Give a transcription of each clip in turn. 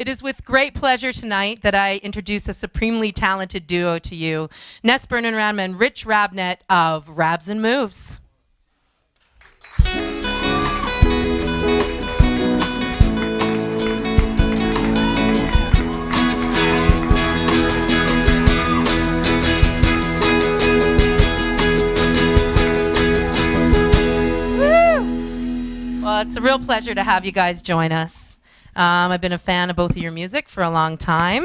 It is with great pleasure tonight that I introduce a supremely talented duo to you, Ness Benamran and Rich Rabnett of Rabs and Mooves. Well, it's a real pleasure to have you guys join us. I've been a fan of both of your music for a long time.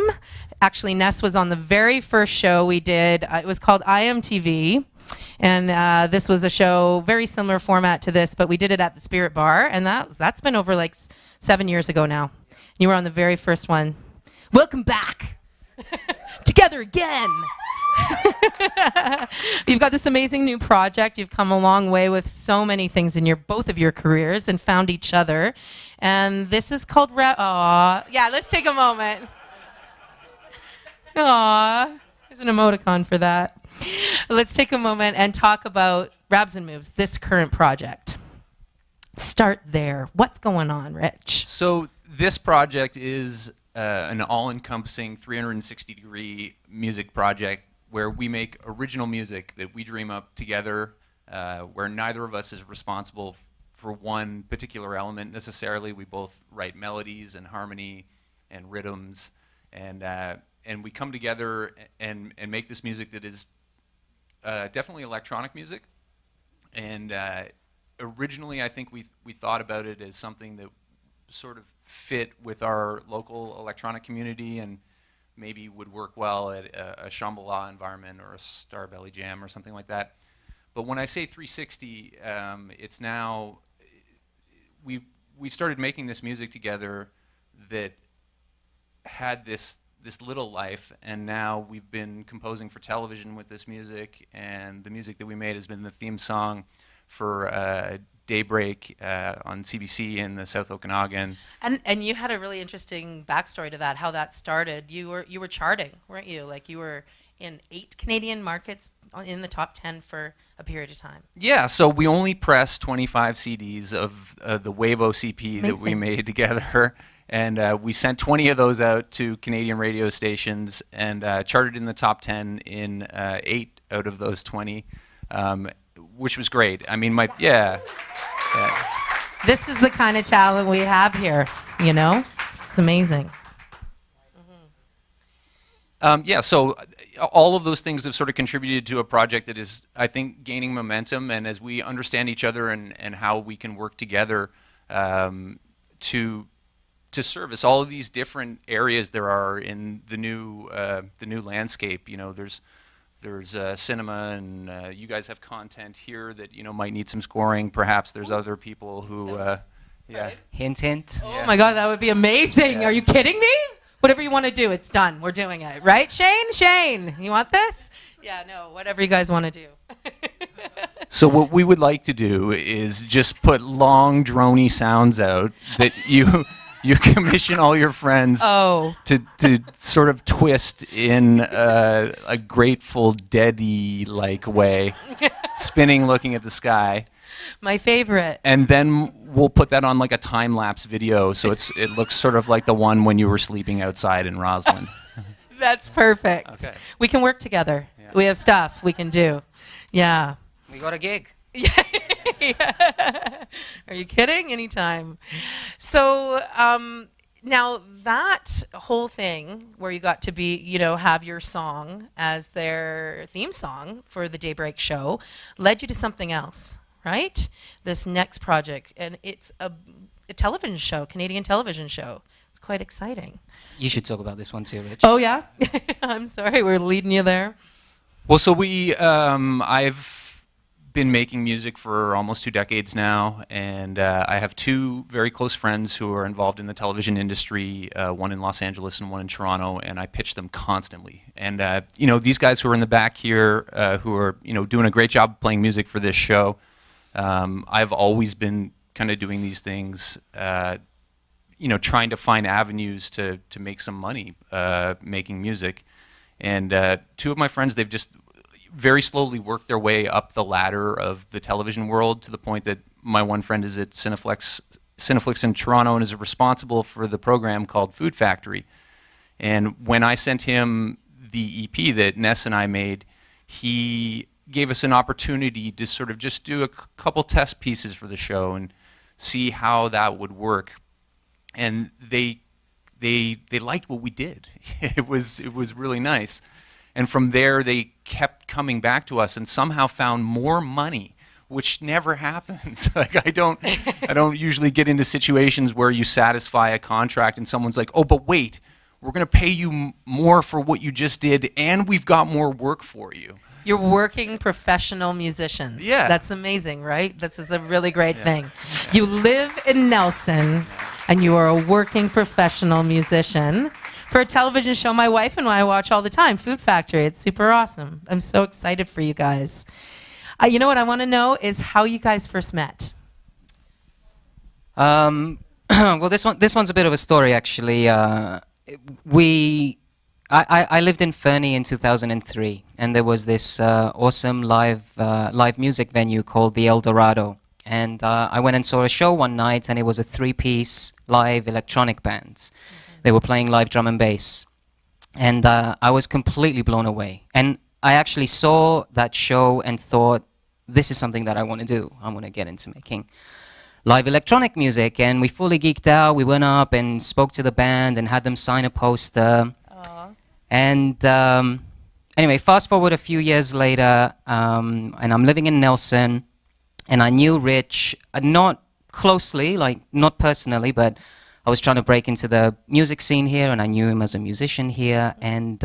Actually, Ness was on the very first show we did. It was called IMTV. And this was a show, very similar format to this, but we did it at the Spirit Bar. And that's been over like 7 years ago now. You were on the very first one. Welcome back. Together again. You've got this amazing new project. You've come a long way with so many things in both of your careers and found each other. And this is called Aw. Yeah, let's take a moment. Aw. There's an emoticon for that. Let's take a moment and talk about Rabs and Mooves, this current project. Start there. What's going on, Rich? So this project is an all-encompassing 360-degree music project where we make original music that we dream up together, where neither of us is responsible for one particular element necessarily. We both write melodies and harmony and rhythms, and we come together and make this music that is definitely electronic music. And originally, I think we thought about it as something that sort of fit with our local electronic community and maybe would work well at a Shambhala environment or a Star Belly Jam or something like that. But when I say 360, it's now, we started making this music together that had this little life, and now we've been composing for television with this music, and the music that we made has been the theme song for Daybreak on CBC in the South Okanagan. And you had a really interesting backstory to that, how that started. You were charting, weren't you? Like you were in 8 Canadian markets in the top 10 for a period of time. Yeah, so we only pressed 25 CDs of the Wave OCP that we made together. And we sent 20 of those out to Canadian radio stations and charted in the top 10 in 8 out of those 20. Which was great. I mean, yeah. This is the kind of talent we have here, you know? This is amazing. Yeah, so all of those things have sort of contributed to a project that is, I think, gaining momentum. And as we understand each other and how we can work together to service all of these different areas there are in the new landscape, you know, there's cinema, and you guys have content here that might need some scoring. Perhaps there's other people who, yeah. Hint, hint. Oh my God, that would be amazing! Yeah. Are you kidding me? Whatever you want to do, it's done. We're doing it, right, Shane? Shane, you want this? Yeah, no, whatever you guys want to do. So what we would like to do is just put long, drony sounds out that you commission all your friends to sort of twist in a Grateful Dead-y-like way, spinning, looking at the sky. My favorite. And then we'll put that on like a time-lapse video, so it looks sort of like the one when you were sleeping outside in Roslyn. That's perfect. Okay. We can work together. Yeah. We have stuff we can do. Yeah. We got a gig. Yeah. Are you kidding? Anytime. So now that whole thing where you got to be, have your song as their theme song for the Daybreak show led you to something else, right? This next project, and it's a television show, Canadian television show. It's quite exciting. You should talk about this one too, Rich. Oh yeah? I'm sorry, we're leading you there. Well, so I've been making music for almost 2 decades now, and I have 2 very close friends who are involved in the television industry, one in Los Angeles and one in Toronto, and I pitch them constantly. And these guys who are in the back here, who are doing a great job playing music for this show, I've always been kind of doing these things, trying to find avenues to make some money making music. And 2 of my friends, they've just very slowly worked their way up the ladder of the television world to the point that my one friend is at Cineflex Cineflix in Toronto and is responsible for the program called Food Factory. And when I sent him the EP that Ness and I made, he gave us an opportunity to sort of just do a couple test pieces for the show and see how that would work. And they liked what we did. It was really nice. And from there, they kept coming back to us and somehow found more money, which never happens. Like I don't usually get into situations where you satisfy a contract and someone's like, oh, but wait, we're going to pay you more for what you just did, and we've got more work for you. You're working professional musicians. Yeah. That's amazing, right? This is a really great thing. You live in Nelson, and you are a working professional musician for a television show my wife and I watch all the time, Food Factory. It's super awesome. I'm so excited for you guys. You know what I want to know is how you guys first met. Well, this one's a bit of a story, actually. I lived in Fernie in 2003, and there was this awesome live music venue called the El Dorado. And I went and saw a show one night, and it was a 3-piece live electronic band. They were playing live drum and bass. And I was completely blown away. And I actually saw that show and thought, this is something that I want to do. I want to get into making live electronic music. And we fully geeked out. We went up and spoke to the band and had them sign a poster. Aww. And anyway, fast forward a few years later, and I'm living in Nelson, and I knew Rich, not closely, like not personally, but I was trying to break into the music scene here, and I knew him as a musician here. And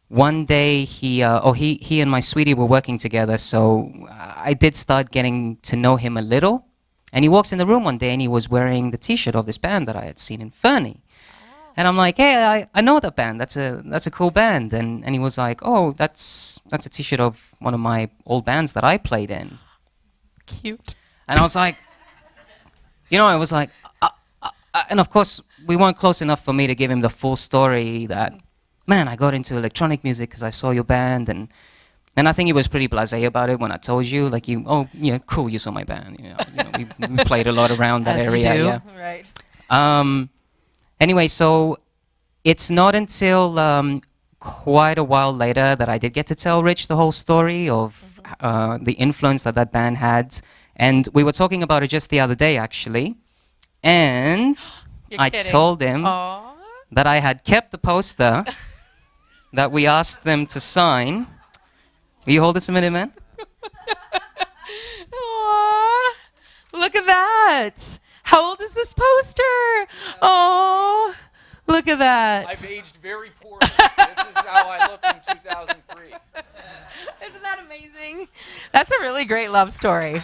one day he and my sweetie were working together, so I did start getting to know him a little. And he walks in the room one day, and he was wearing the T-shirt of this band that I had seen in Fernie. And I'm like, hey, I know that band. That's a cool band. And he was like, oh, that's a T-shirt of one of my old bands that I played in. Cute. And I was like, I was like, and of course, we weren't close enough for me to give him the full story that, man, I got into electronic music because I saw your band. And I think he was pretty blasé about it when I told you, like, cool, you saw my band. We played a lot around that As area. you do. Yeah. Right. Anyway, so it's not until quite a while later that I did get to tell Rich the whole story of the influence that band had. And we were talking about it just the other day, actually. And I told him that I had kept the poster that we asked them to sign. Will you hold this a minute, man? Aww. Look at that. How old is this poster? Oh, look at that. I've aged very poorly. This is how I looked in 2003. Isn't that amazing? That's a really great love story.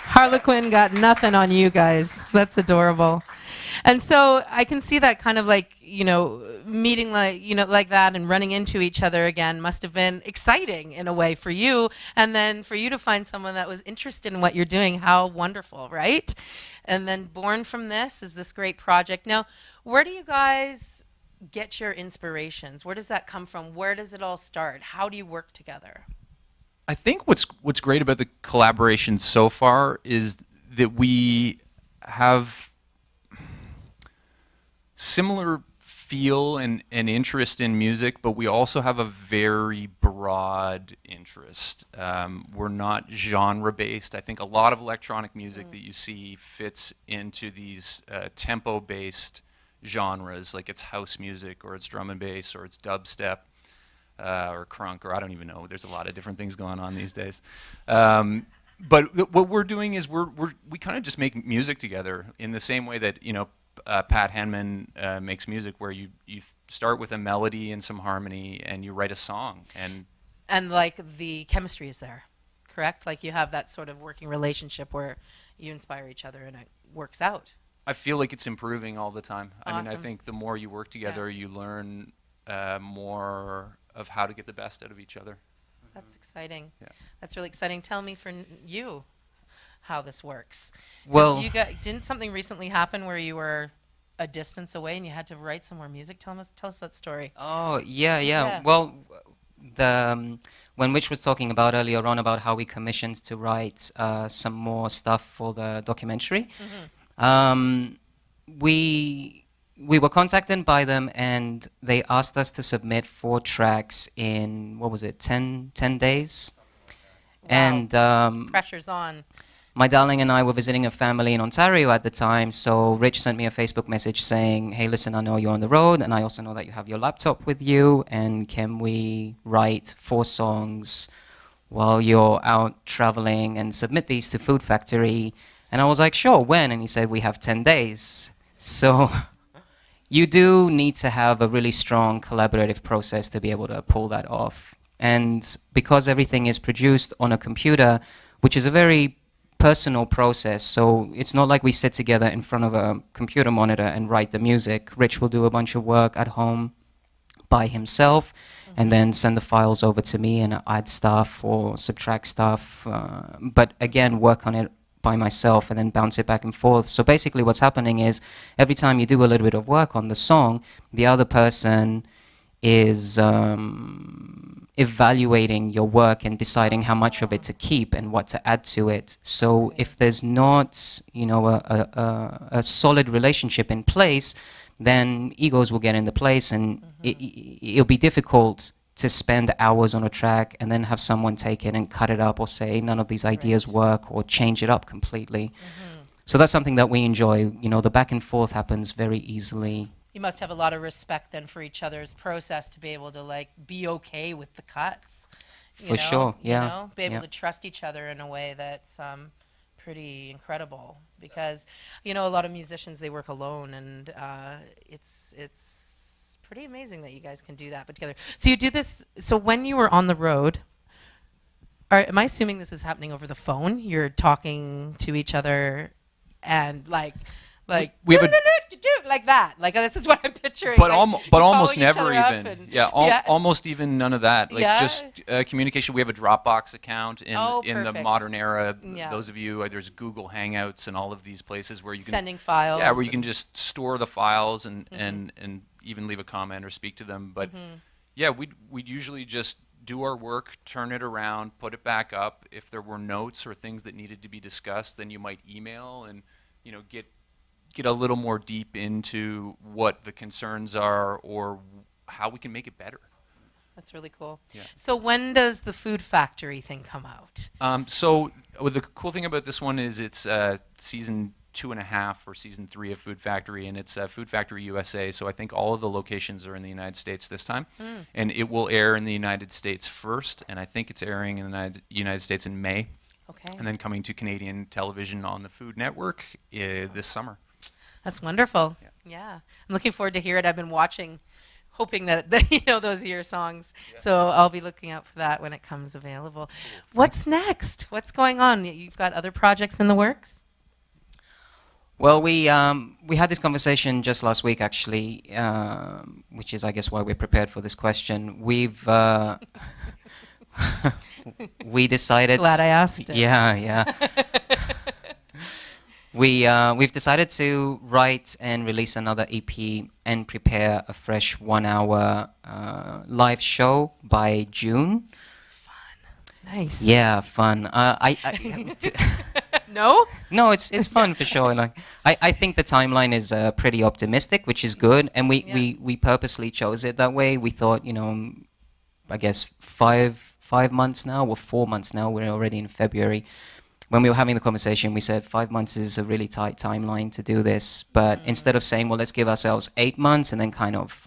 Harlequin got nothing on you guys. That's adorable. And so I can see that kind of like, meeting like that and running into each other again must have been exciting in a way for you. And then for you to find someone that was interested in what you're doing, how wonderful, right? And then born from this is this great project. Now, where do you guys get your inspirations? Where does that come from? Where does it all start? How do you work together? I think what's great about the collaboration so far is that we have similar feel and interest in music, but we also have a very broad interest. We're not genre-based. I think a lot of electronic music that you see fits into these tempo-based genres, like it's house music, or it's drum and bass, or it's dubstep, or crunk, or I don't even know. There's a lot of different things going on these days. But what we're doing is we kind of just make music together in the same way that Pat Henman makes music, where you start with a melody and some harmony and you write a song, and like the chemistry is there, correct? Like you have that sort of working relationship where you inspire each other and it works out. I feel like it's improving all the time. Awesome. I mean, I think the more you work together, you learn more of how to get the best out of each other. That's exciting. Yeah. That's really exciting. Tell me for you how this works. Well, Didn't something recently happen where you were a distance away and you had to write some more music? Tell us that story. oh, yeah. Well, when Rich was talking about earlier on about how we commissioned to write some more stuff for the documentary, we were contacted by them, and they asked us to submit 4 tracks in, what was it, 10 days? Wow. And Pressure's on. my darling and I were visiting a family in Ontario at the time, so Rich sent me a Facebook message saying, hey, listen, I know you're on the road, and I also know that you have your laptop with you, and can we write 4 songs while you're out traveling and submit these to Food Factory? And I was like, sure, when? And he said, we have 10 days. So you do need to have a really strong collaborative process to be able to pull that off. And because everything is produced on a computer, which is a very personal process, so it's not like we sit together in front of a computer monitor and write the music. Rich will do a bunch of work at home by himself, and then send the files over to me and add stuff or subtract stuff, but again work on it by myself and then bounce it back and forth. So basically what's happening is every time you do a little bit of work on the song, the other person is evaluating your work and deciding how much of it to keep and what to add to it. So if there's not, you know, a solid relationship in place, then egos will get into place, and it'll be difficult to spend hours on a track and then have someone take it and cut it up or say none of these ideas work or change it up completely. So that's something that we enjoy. You know, the back and forth happens very easily. You must have a lot of respect then for each other's process to be able to like be okay with the cuts. For sure, yeah. You know, be able to trust each other in a way that's pretty incredible, because you know a lot of musicians, they work alone, and it's pretty amazing that you guys can do that but together. So you do this, so when you were on the road, am I assuming this is happening over the phone? You're talking to each other and like we have like that. Like this is what I'm picturing. but like, almost calling each never other even. up and- Yeah, almost even none of that. Like Yeah? just communication. We have a Dropbox account in the perfect. modern era. Yeah. Those of you, there's Google Hangouts and all of these places where you can Sending files. where you can just store the files and even leave a comment or speak to them. But yeah, we'd usually just do our work, turn it around, put it back up. If there were notes or things that needed to be discussed, then you might email and get a little more deep into what the concerns are or how we can make it better. That's really cool. Yeah. So when does the Food Factory thing come out? So the cool thing about this one is it's season 2.5 or season 3 of Food Factory, and it's Food Factory USA. So I think all of the locations are in the United States this time, and it will air in the United States first, and I think it's airing in the United States in May. Okay. And then coming to Canadian television on the Food Network this summer. That's wonderful. Yeah. I'm looking forward to hear it. I've been watching, hoping that those are your songs. Yeah. So I'll be looking out for that when it comes available. Cool. What's next? What's going on? You've got other projects in the works? Well, we had this conversation just last week, actually, which is, I guess, why we're prepared for this question. We decided. Glad I asked it. Yeah. We've decided to write and release another EP and prepare a fresh 1-hour live show by June. Fun. Nice. Yeah, fun. No? No, it's fun for sure. Like I think the timeline is pretty optimistic, which is good, and we purposely chose it that way. We thought, I guess 5 months now or 4 months now. We're already in February. When we were having the conversation, we said 5 months is a really tight timeline to do this. But instead of saying, well, let's give ourselves 8 months and then kind of,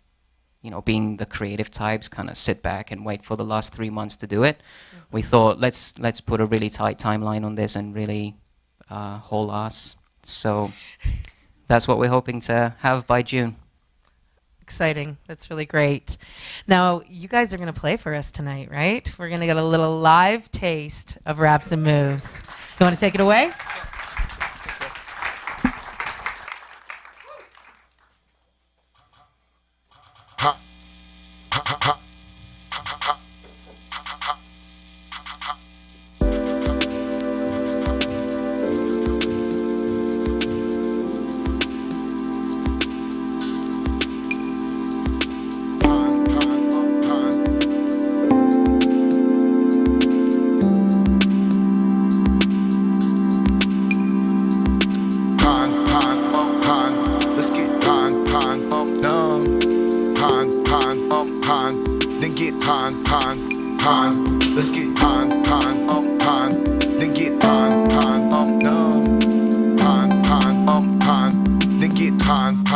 being the creative types, kind of sit back and wait for the last 3 months to do it, we thought, let's put a really tight timeline on this and really haul ass. So that's what we're hoping to have by June. Exciting. That's really great. Now, you guys are going to play for us tonight, right? We're going to get a little live taste of Rabs and Mooves. You want to take it away? Let's get pond, then get pond, no. Pond, then get pond.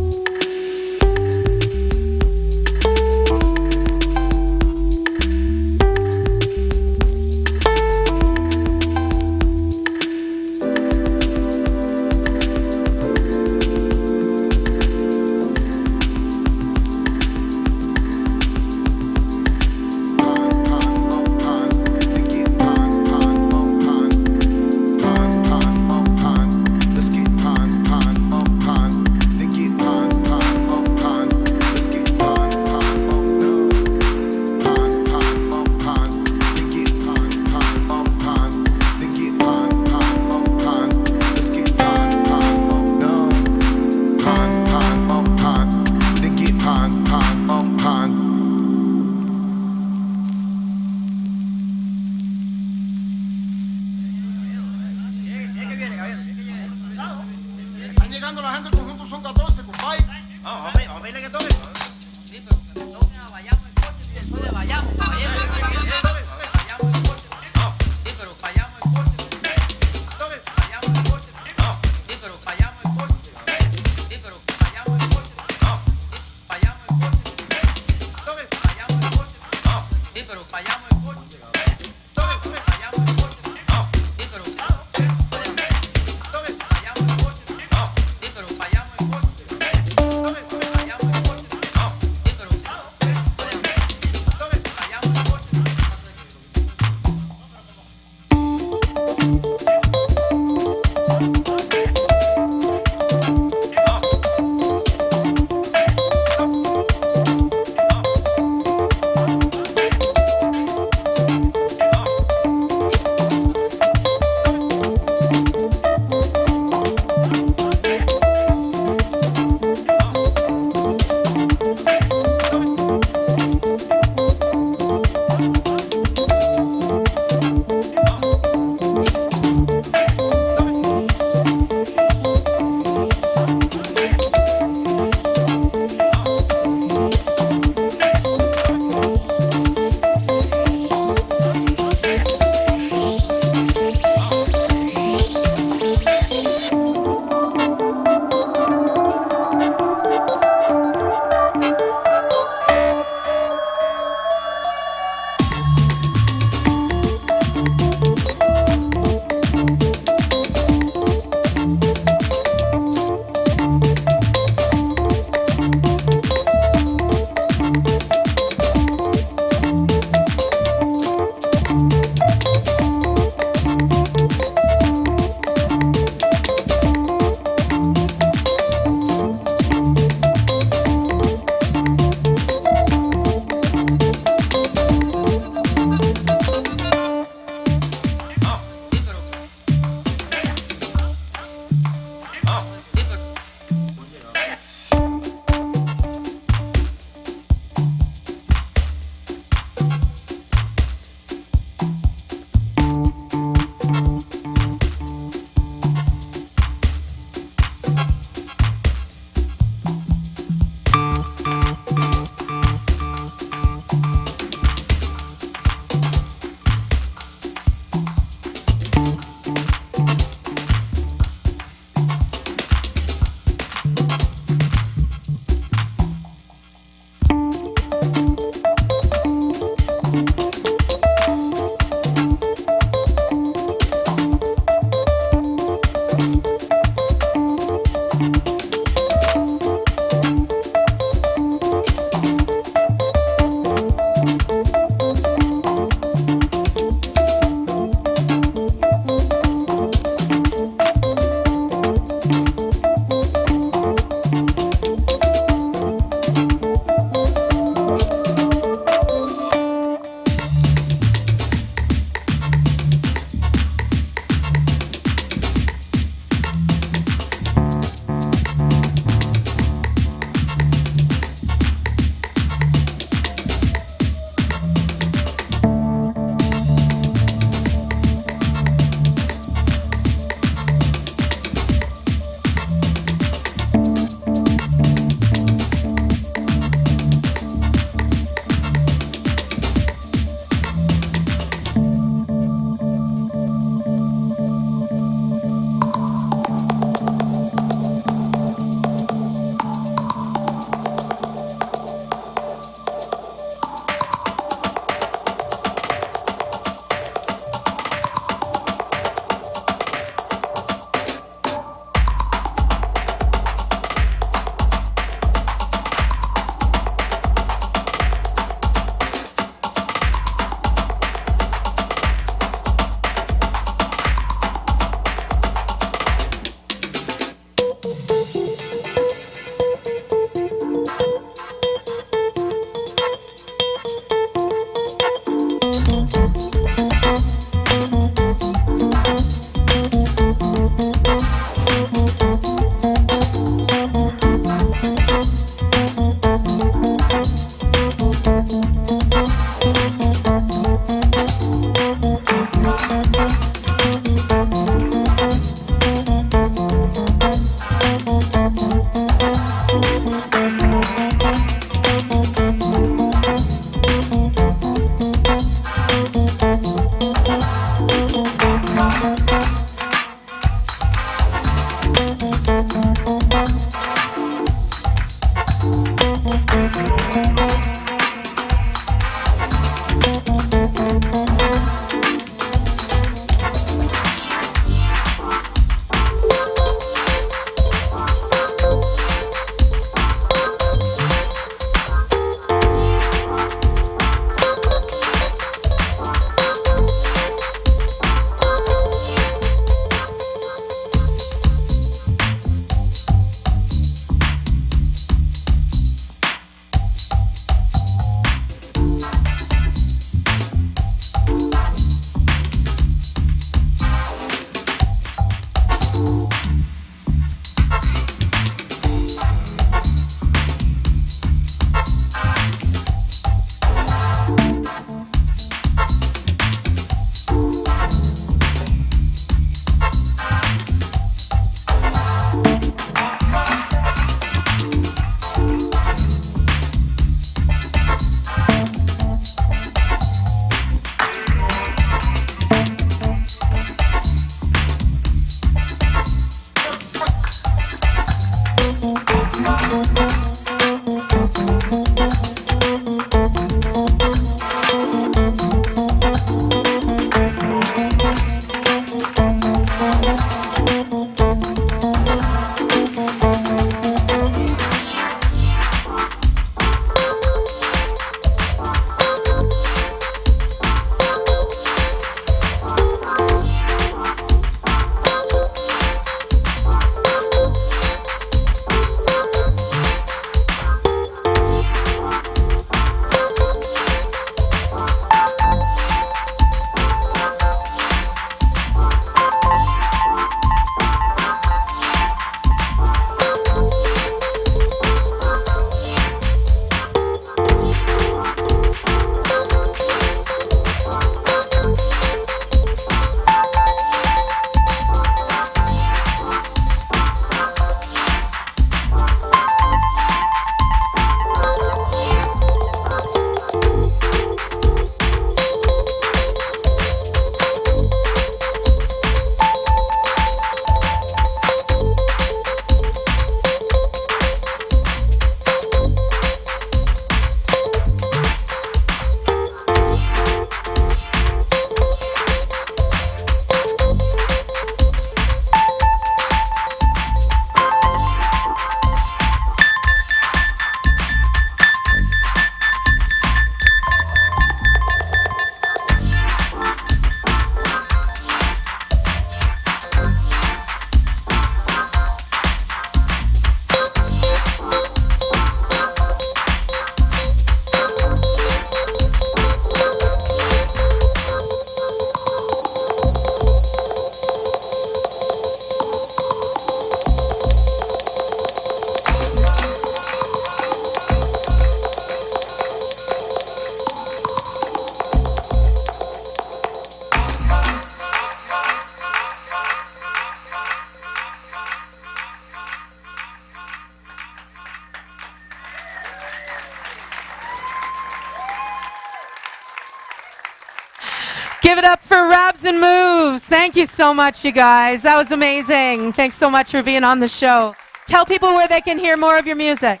Give it up for Rabs and Mooves. Thank you so much, you guys. That was amazing. Thanks so much for being on the show. Tell people where they can hear more of your music.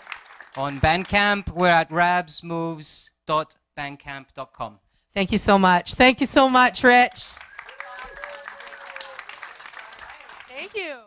On Bandcamp, we're at rabsmoves.bandcamp.com. Thank you so much. Thank you so much, Rich. Thank you.